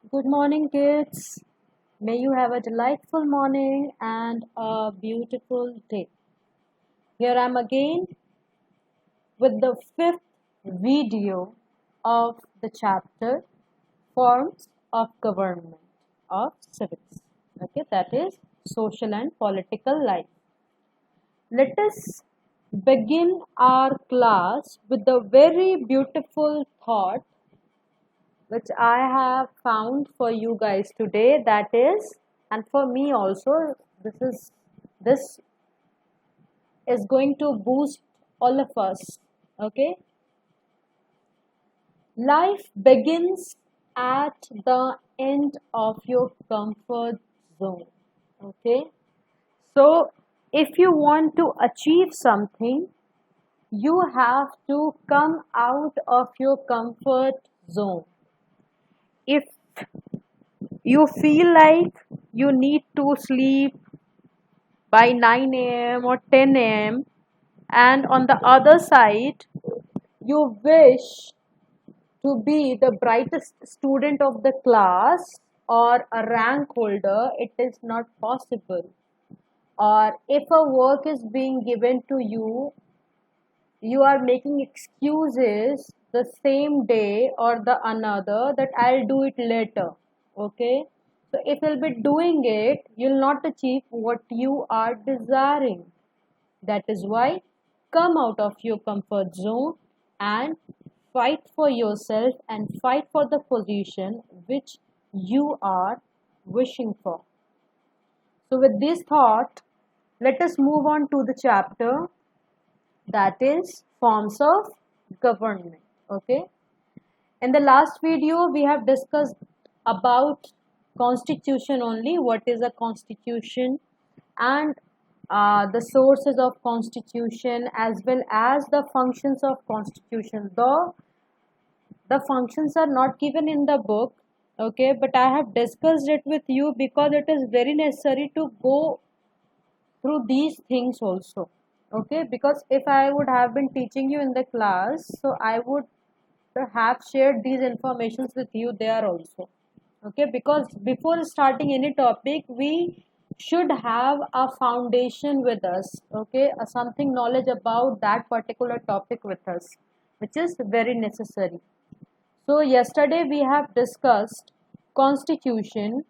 Good morning, kids. May you have a delightful morning and a beautiful day. Here I am again with the fifth video of the chapter Forms of Government of Civics. Okay, that is social and political life. Let us begin our class with the very beautiful thought which I have found for you guys today. That is, and for me also, this is going to boost all of us. Okay, life begins at the end of your comfort zone. Okay, so if you want to achieve something, you have to come out of your comfort zone. If you feel like you need to sleep by 9 a.m. or 10 a.m., and on the other side, you wish to be the brightest student of the class or a rank holder, it is not possible. Or if a work is being given to you, you are making excuses the same day or the another that I'll do it later. Okay, so if you'll be doing it, you'll not achieve what you are desiring. That is why come out of your comfort zone and fight for yourself and fight for the position which you are wishing for. So with this thought, let us move on to the chapter that is forms of government. Okay, in the last video we have discussed about constitution only, what is a constitution, and the sources of constitution as well as the functions of constitution, though the functions are not given in the book. Okay, but I have discussed it with you because it is very necessary to go through these things also. Okay, because if I would have been teaching you in the class, so I would have shared these informations with you there also. Okay, because before starting any topic we should have a foundation with us. Okay, something knowledge about that particular topic with us, which is very necessary. So yesterday we have discussed constitution.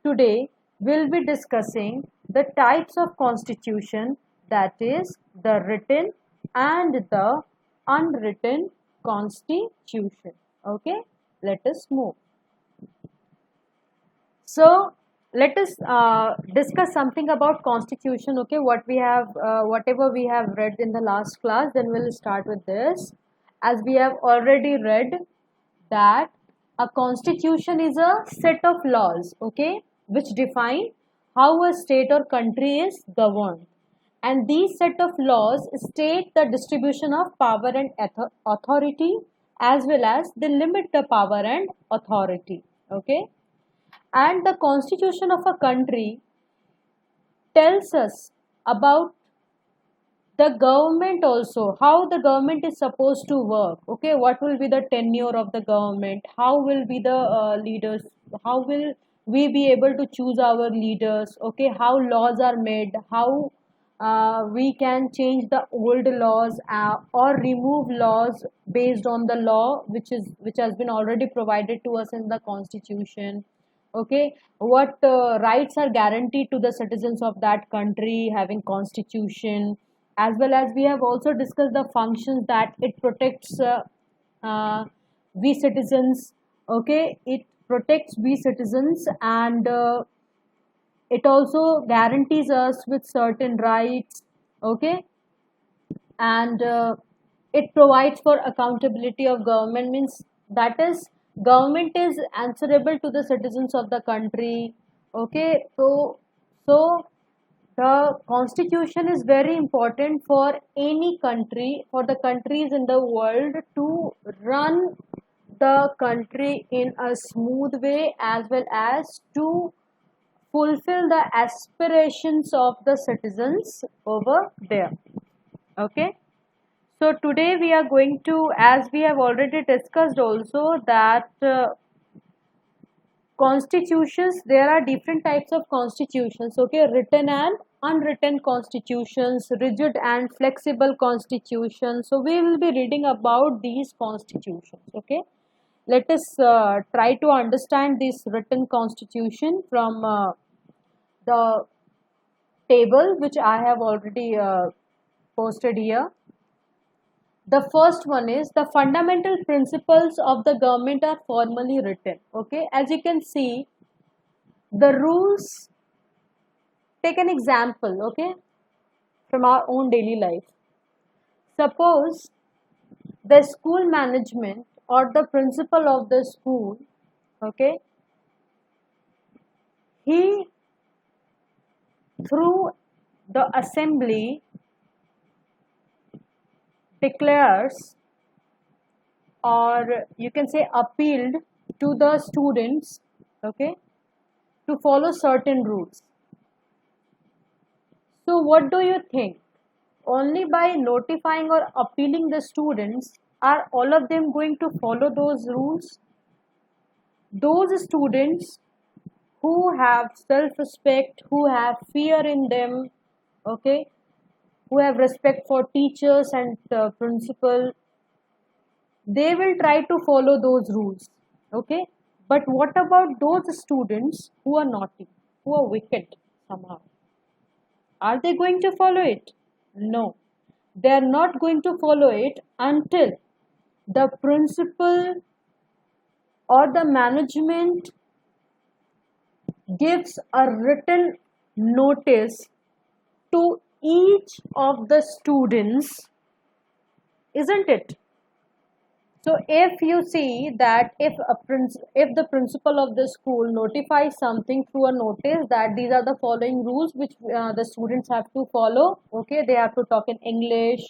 Today we'll be discussing the types of constitution, that is the written and the unwritten constitution. Okay, let us move. So let us discuss something about constitution. Okay, whatever we have read in the last class, then we'll start with this. As we have already read that a constitution is a set of laws, okay, which define how a state or country is governed. And these set of laws state the distribution of power and authority, as well as they limit the power and authority. Okay, and the constitution of a country tells us about the government also, how the government is supposed to work. Okay, what will be the tenure of the government, how will be the leaders, how will we be able to choose our leaders. Okay, how laws are made, how we can change the old laws or remove laws based on the law which has been already provided to us in the constitution. Okay, what rights are guaranteed to the citizens of that country having constitution, as well as we have also discussed the functions that it protects uh, we citizens. Okay, it protects we citizens, and it also guarantees us with certain rights. Okay, and it provides for accountability of government, means that is government is answerable to the citizens of the country. Okay, so the constitution is very important for any country, for the countries in the world to run the country in a smooth way, as well as to fulfill the aspirations of the citizens over there. Okay, so today we are going to, as we have already discussed also, that constitutions, there are different types of constitutions, okay, written and unwritten constitutions, rigid and flexible constitutions. So we will be reading about these constitutions, okay. Let us try to understand this written constitution from the table which I have already posted here. The first one is the fundamental principles of the government are formally written. Okay, as you can see, the rules, take an example, okay, from our own daily life. Suppose the school management or the principal of the school, okay, he through the assembly declares, or you can say appealed to the students, okay, to follow certain rules. So what do you think? Only by notifying or appealing the students are all of them going to follow those rules? Those students who have self-respect, who have fear in them, okay, who have respect for teachers and principal, they will try to follow those rules, okay. But what about those students who are naughty, who are wicked somehow? Are they going to follow it? No, they are not going to follow it until the principal or the management gives a written notice to each of the students, isn't it? So if you see that if the principal of the school notifies something through a notice that these are the following rules which the students have to follow, okay, they have to talk in English,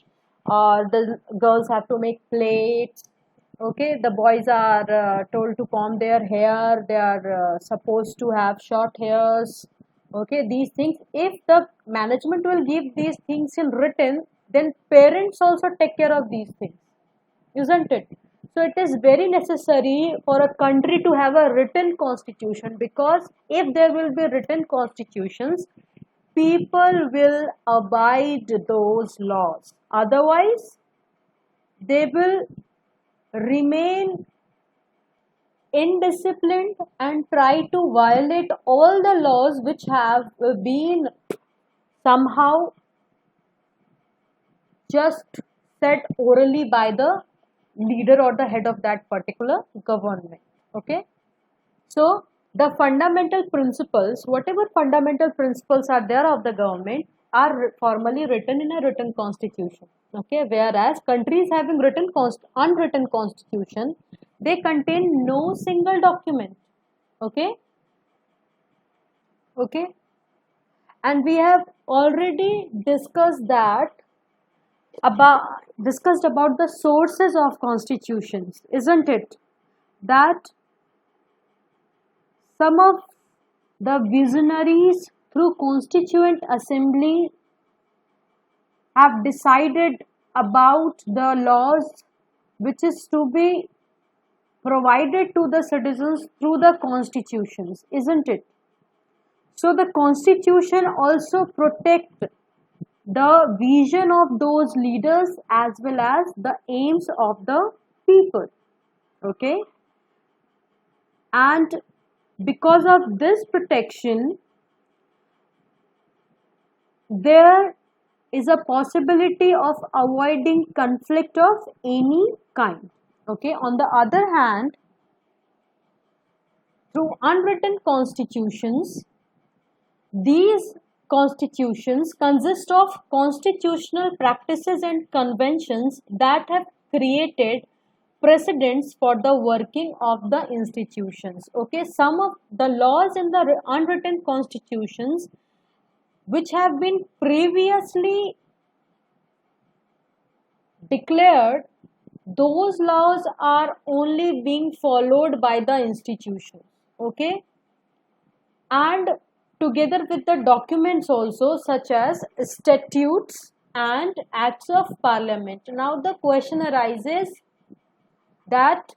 or the girls have to make plates, okay, the boys are told to comb their hair, they are supposed to have short hairs, okay, these things, if the management will give these things in written, then parents also take care of these things, isn't it? So it is very necessary for a country to have a written constitution, because if there will be written constitutions, people will abide those laws. Otherwise, they will remain indisciplined and try to violate all the laws which have been somehow just said orally by the leader or the head of that particular government, okay. So the fundamental principles, whatever fundamental principles are there of the government, are formally written in a written constitution, okay, whereas countries having unwritten constitution, they contain no single document, okay. Okay, and we have already discussed about the sources of constitutions, isn't it? That some of the visionaries through constituent assembly have decided about the laws which is to be provided to the citizens through the constitutions, isn't it? So the constitution also protect the vision of those leaders as well as the aims of the people, okay. And because of this protection, there is a possibility of avoiding conflict of any kind, okay. On the other hand, through unwritten constitutions, these constitutions consist of constitutional practices and conventions that have created precedents for the working of the institutions, okay. Some of the laws in the unwritten constitutions which have been previously declared, those laws are only being followed by the institutions, okay. And together with the documents also, such as statutes and acts of parliament. Now the question arises that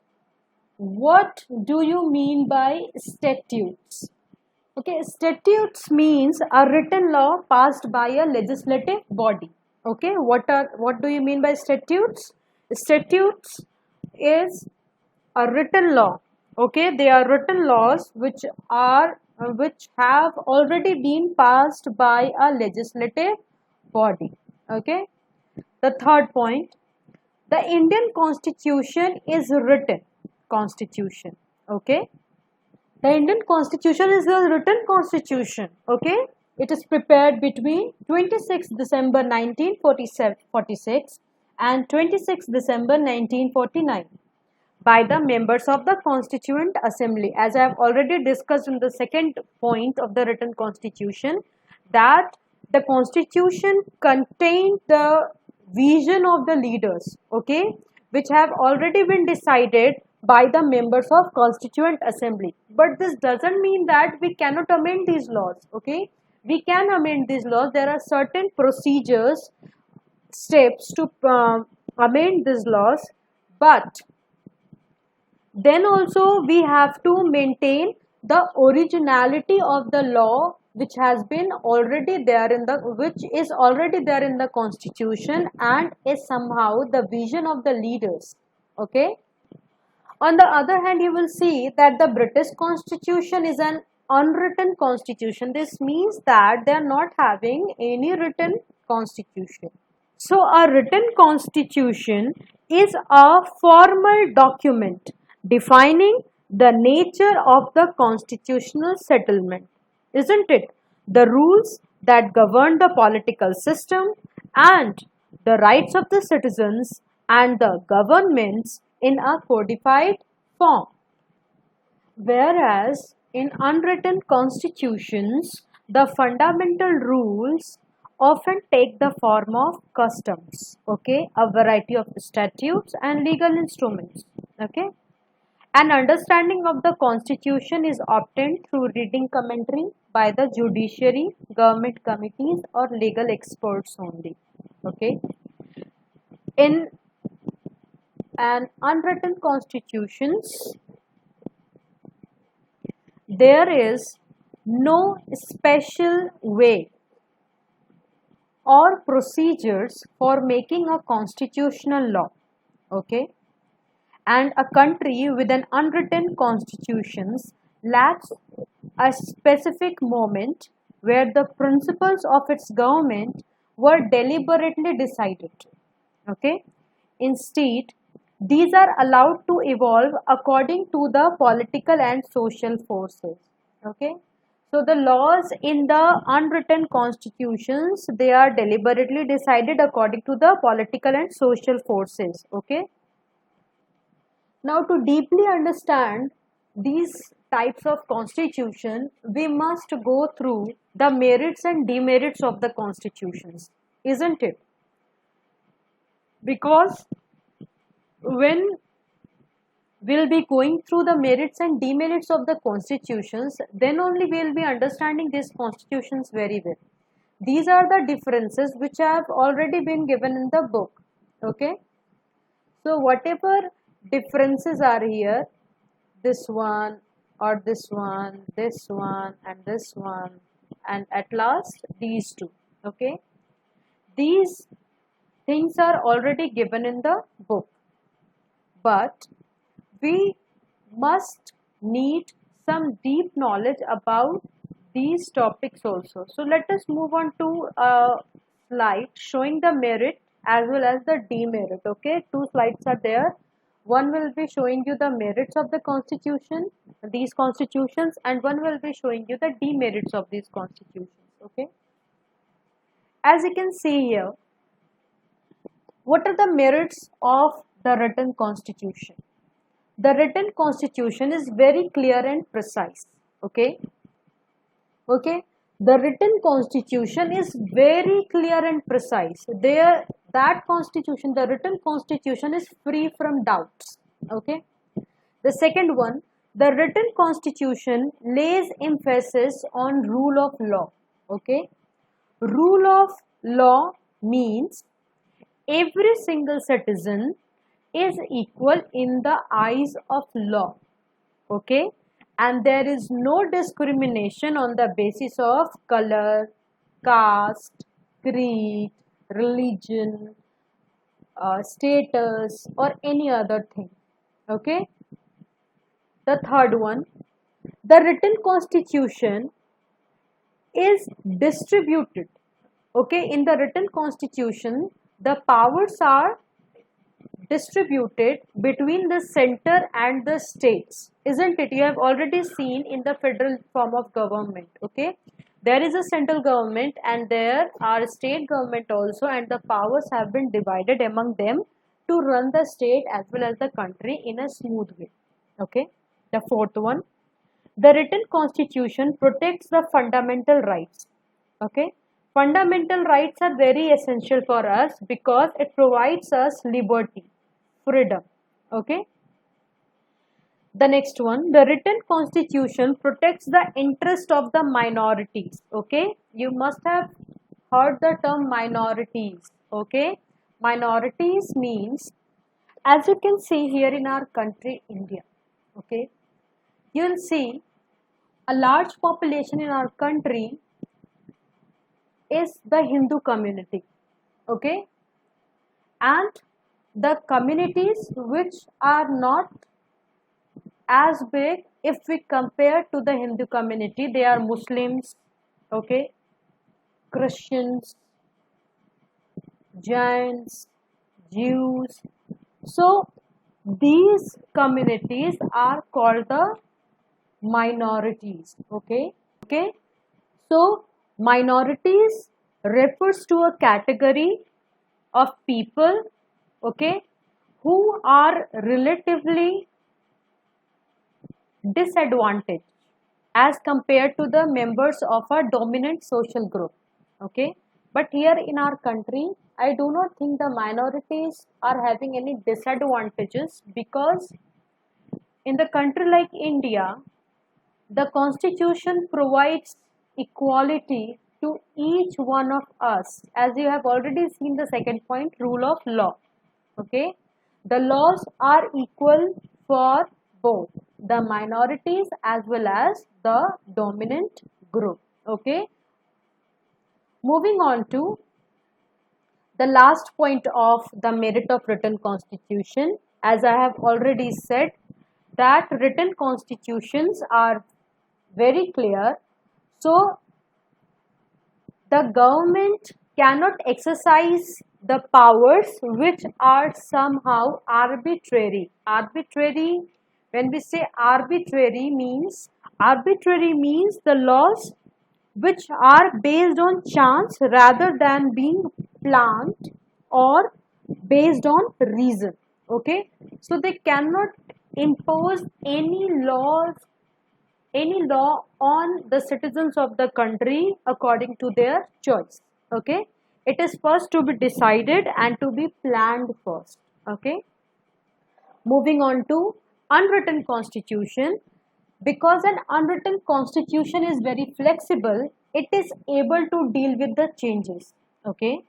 what do you mean by statutes? Okay, statutes means a written law passed by a legislative body. Okay, what do you mean by statutes? Statutes is a written law. Okay, they are written laws which have already been passed by a legislative body. Okay, the third point, the Indian constitution is written constitution. Okay, the Indian constitution is a written constitution. Okay, it is prepared between 26 December 1946 and 26 December 1949 by the members of the Constituent Assembly. As I have already discussed in the second point of the written constitution, that the constitution contained the vision of the leaders, okay, which have already been decided by the members of Constituent Assembly. But this doesn't mean that we cannot amend these laws, okay. We can amend these laws. There are certain procedures, steps to amend these laws, but then also we have to maintain the originality of the law which has been already there in the which is already there in the constitution and is somehow the vision of the leaders. Okay, on the other hand, you will see that the British constitution is an unwritten constitution. This means that they are not having any written constitution. So a written constitution is a formal document defining the nature of the constitutional settlement, isn't it? The rules that govern the political system and the rights of the citizens and the governments in a codified form. Whereas in unwritten constitutions, the fundamental rules often take the form of customs, okay, a variety of statutes and legal instruments, okay. An understanding of the constitution is obtained through reading commentary by the judiciary, government committees or legal experts only, okay. In an unwritten constitutions, there is no special way or procedures for making a constitutional law, okay, and a country with an unwritten constitutions lacks a specific moment where the principles of its government were deliberately decided, okay. Instead, these are allowed to evolve according to the political and social forces, okay. So the laws in the unwritten constitutions, they are deliberately decided according to the political and social forces, okay. Now to deeply understand these types of constitution, we must go through the merits and demerits of the constitutions, isn't it? Because when we'll be going through the merits and demerits of the constitutions, then only we'll be understanding these constitutions very well. These are the differences which have already been given in the book, okay. So whatever differences are here, this one or this one, and this one, and at last these two, okay. These things are already given in the book, but we must need some deep knowledge about these topics also. So let us move on to a slide showing the merit as well as the demerit, okay. Two slides are there. One will be showing you the merits of the constitution, these constitutions, and one will be showing you the demerits of these constitutions, okay. As you can see here, what are the merits of the written constitution? The written constitution is very clear and precise, okay. Okay, the written constitution is very clear and precise. There, that constitution, the written constitution is free from doubts, okay. The second one, the written constitution lays emphasis on rule of law, okay. Rule of law means every single citizen is equal in the eyes of law. Okay, and there is no discrimination on the basis of color, caste, creed, religion, status, or any other thing. Okay, the third one, the written constitution is distributed. Okay, in the written constitution, the powers are distributed between the center and the states, isn't it? You have already seen in the federal form of government. Okay, there is a central government and there are state government also, and the powers have been divided among them to run the state as well as the country in a smooth way. Okay, the fourth one, the written constitution protects the fundamental rights. Okay, fundamental rights are very essential for us because it provides us liberty, freedom. Okay, the next one, the written constitution protects the interest of the minorities. Okay, you must have heard the term minorities. Okay, minorities means, as you can see here in our country India. Okay, you'll see a large population in our country is the Hindu community. Okay, and the communities which are not as big if we compare to the Hindu community, they are Muslims, okay, Christians, Jains, Jews. So these communities are called the minorities. Okay, okay. So minorities refers to a category of people, okay, who are relatively disadvantaged as compared to the members of a dominant social group. Okay, but here in our country, I do not think the minorities are having any disadvantages, because in the country like India, the constitution provides equality to each one of us. As you have already seen the second point, rule of law. Okay, the laws are equal for both the minorities as well as the dominant group. Okay, moving on to the last point of the merit of written constitution. As I have already said, that written constitutions are very clear. So the government cannot exercise the powers which are somehow arbitrary. Arbitrary, when we say arbitrary means the laws which are based on chance rather than being planned or based on reason. Okay, so they cannot impose any law on the citizens of the country according to their choice. Okay, it is first to be decided and to be planned first. Okay, moving on to unwritten constitution. Because an unwritten constitution is very flexible, it is able to deal with the changes. Okay,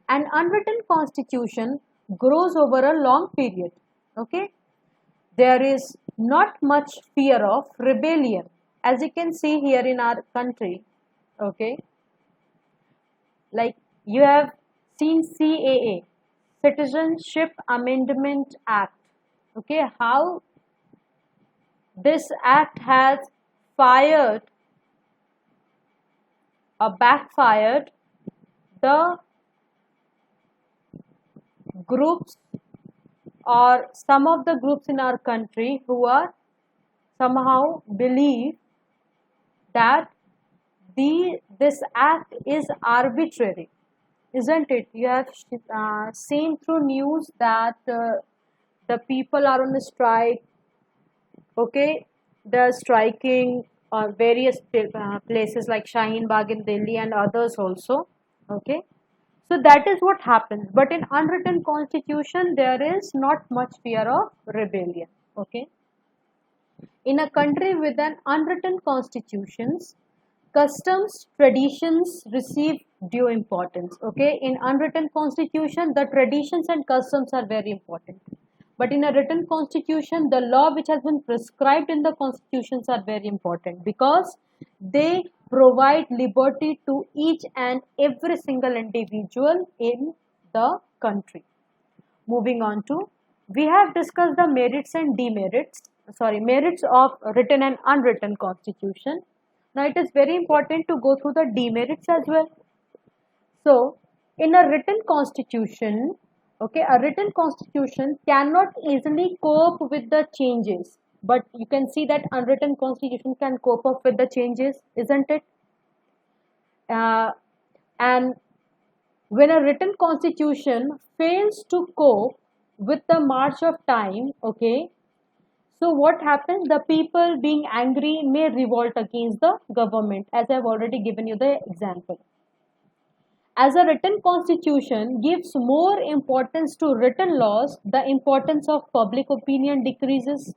an unwritten constitution grows over a long period. Okay, there is not much fear of rebellion, as you can see here in our country. Okay, like you have seen CAA, Citizenship Amendment Act. Okay, how this act has fired or backfired the groups or some of the groups in our country who are somehow believe that this act is arbitrary, isn't it? You have seen through news that the people are on a strike. Okay, they're striking on various places like Shaheen Bagh in Delhi and others also. Okay, so that is what happens. But in unwritten constitution, there is not much fear of rebellion. Okay, in a country with an unwritten constitutions, customs, traditions receive due importance. Okay, in unwritten constitution, the traditions and customs are very important. But in a written constitution, the law which has been prescribed in the constitutions are very important because they provide liberty to each and every single individual in the country. Moving on to, we have discussed the merits and demerits, merits of written and unwritten constitution. Now it is very important to go through the demerits as well. So in a written constitution, okay, a written constitution cannot easily cope with the changes, but you can see that unwritten constitution can cope up with the changes, isn't it? And when a written constitution fails to cope with the march of time, okay, so what happens? The people being angry may revolt against the government, as I have already given you the example. As a written constitution gives more importance to written laws, the importance of public opinion decreases.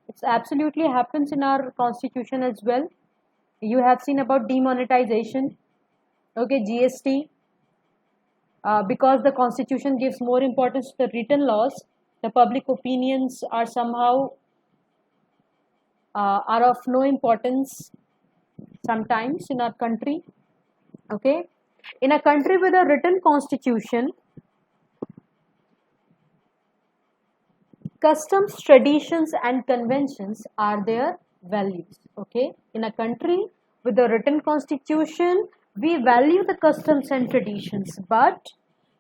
It absolutely happens in our constitution as well. You have seen about demonetization, okay, GST. Because the constitution gives more importance to the written laws, the public opinions are somehow are of no importance sometimes in our country. Okay, in a country with a written constitution, customs, traditions and conventions are their values. Okay, in a country with a written constitution, we value the customs and traditions, but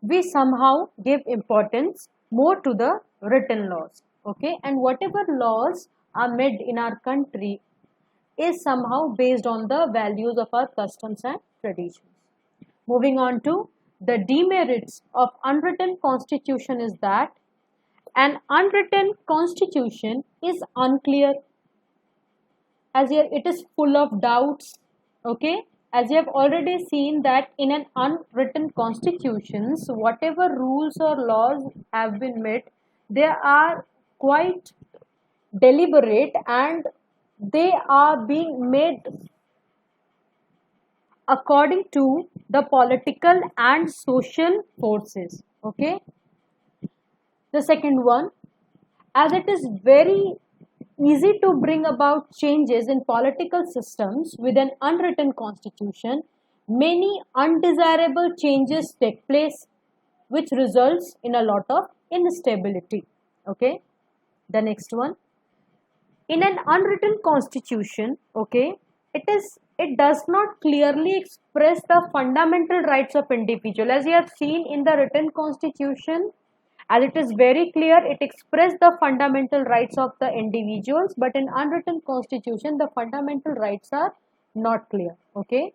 we somehow give importance more to the written laws. Okay, and whatever laws are made in our country is somehow based on the values of our customs and traditions. Moving on to the demerits of unwritten constitution is that an unwritten constitution is unclear, as here it is full of doubts. Okay, as you have already seen that in an unwritten constitutions, whatever rules or laws have been made, they are quite deliberate and they are being made according to the political and social forces. Okay, the second one, as it is very easy to bring about changes in political systems with an unwritten constitution, many undesirable changes take place, which results in a lot of instability. Okay, the next one, in an unwritten constitution, okay, it does not clearly express the fundamental rights of individual. As you have seen in the written constitution, as it is very clear, it expressed the fundamental rights of the individuals, but in unwritten constitution, the fundamental rights are not clear. Okay,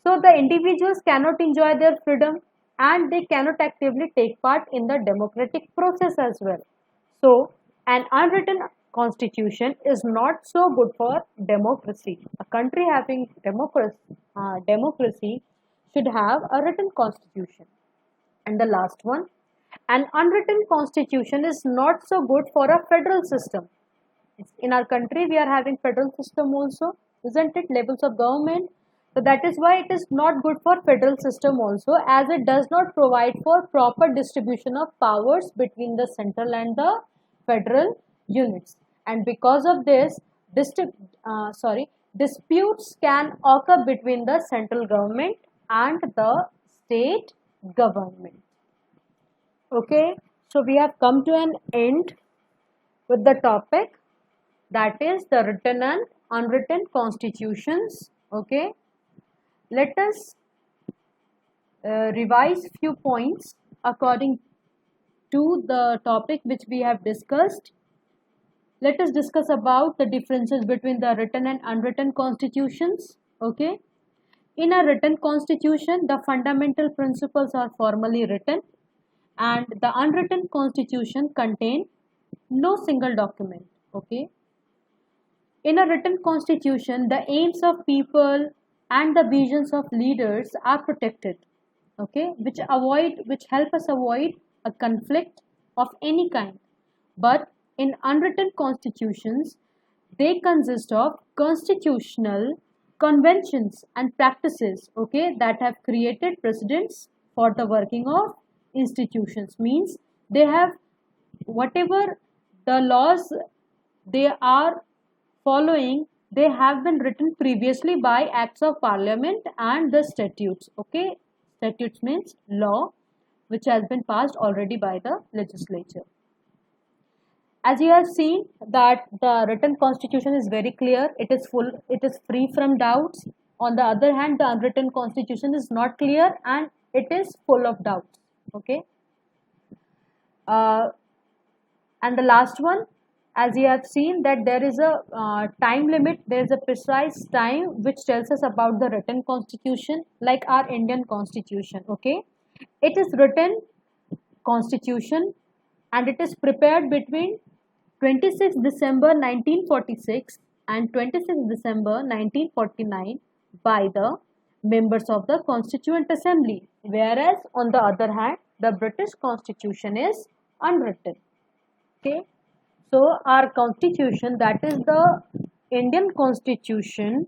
so the individuals cannot enjoy their freedom and they cannot actively take part in the democratic process as well. So an unwritten constitution is not so good for democracy. A country having democracy should have a written constitution. And the last one, an unwritten constitution is not so good for a federal system. In our country, we are having federal system also, isn't it? Levels of government. So that is why it is not good for federal system also, as it does not provide for proper distribution of powers between the central and the federal units. And because of this, disputes can occur between the central government and the state government. Okay, so we have come to an end with the topic, that is the written and unwritten constitutions. Okay, let us revise few points according to the topic which we have discussed. Let us discuss about the differences between the written and unwritten constitutions. Okay, in a written constitution, the fundamental principles are formally written, and the unwritten constitution contain no single document. Okay, in a written constitution, the aims of people and the visions of leaders are protected. Okay, which help us avoid a conflict of any kind. But in unwritten constitutions, they consist of constitutional conventions and practices, okay, that have created precedents for the working of institutions. Means they have, whatever the laws they are following, they have been written previously by acts of parliament and the statutes. Okay, statutes means law which has been passed already by the legislature. As you have seen that the written constitution is very clear, it is full, it is free from doubts. On the other hand, the unwritten constitution is not clear and it is full of doubts. Okay, uh, and the last one, as you have seen that there is a time limit, there is a precise time which tells us about the written constitution, like our Indian constitution. Okay, it is written constitution and it is prepared between 26 December 1946 and 26 December 1949 by the members of the Constituent Assembly, whereas on the other hand the British constitution is unwritten. Okay, so our constitution, that is the Indian constitution,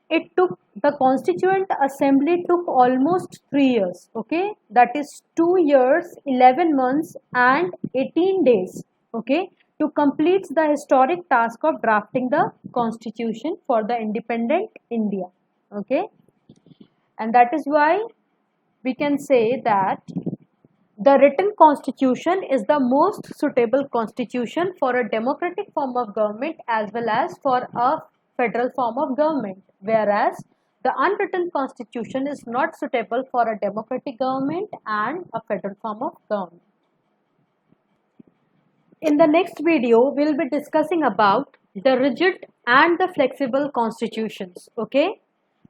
it took, the Constituent Assembly took almost 3 years. Okay, that is 2 years 11 months and 18 days, okay, to complete the historic task of drafting the constitution for the independent India. Okay, and that is why we can say that the written constitution is the most suitable constitution for a democratic form of government as well as for a federal form of government, whereas the unwritten constitution is not suitable for a democratic government and a federal form of government. In the next video, we will be discussing about the rigid and the flexible constitutions. Okay,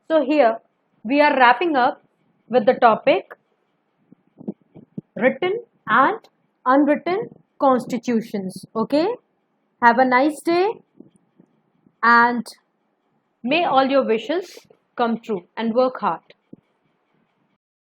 so here we are wrapping up with the topic written and unwritten constitutions. Okay, have a nice day and may all your wishes come true and work hard.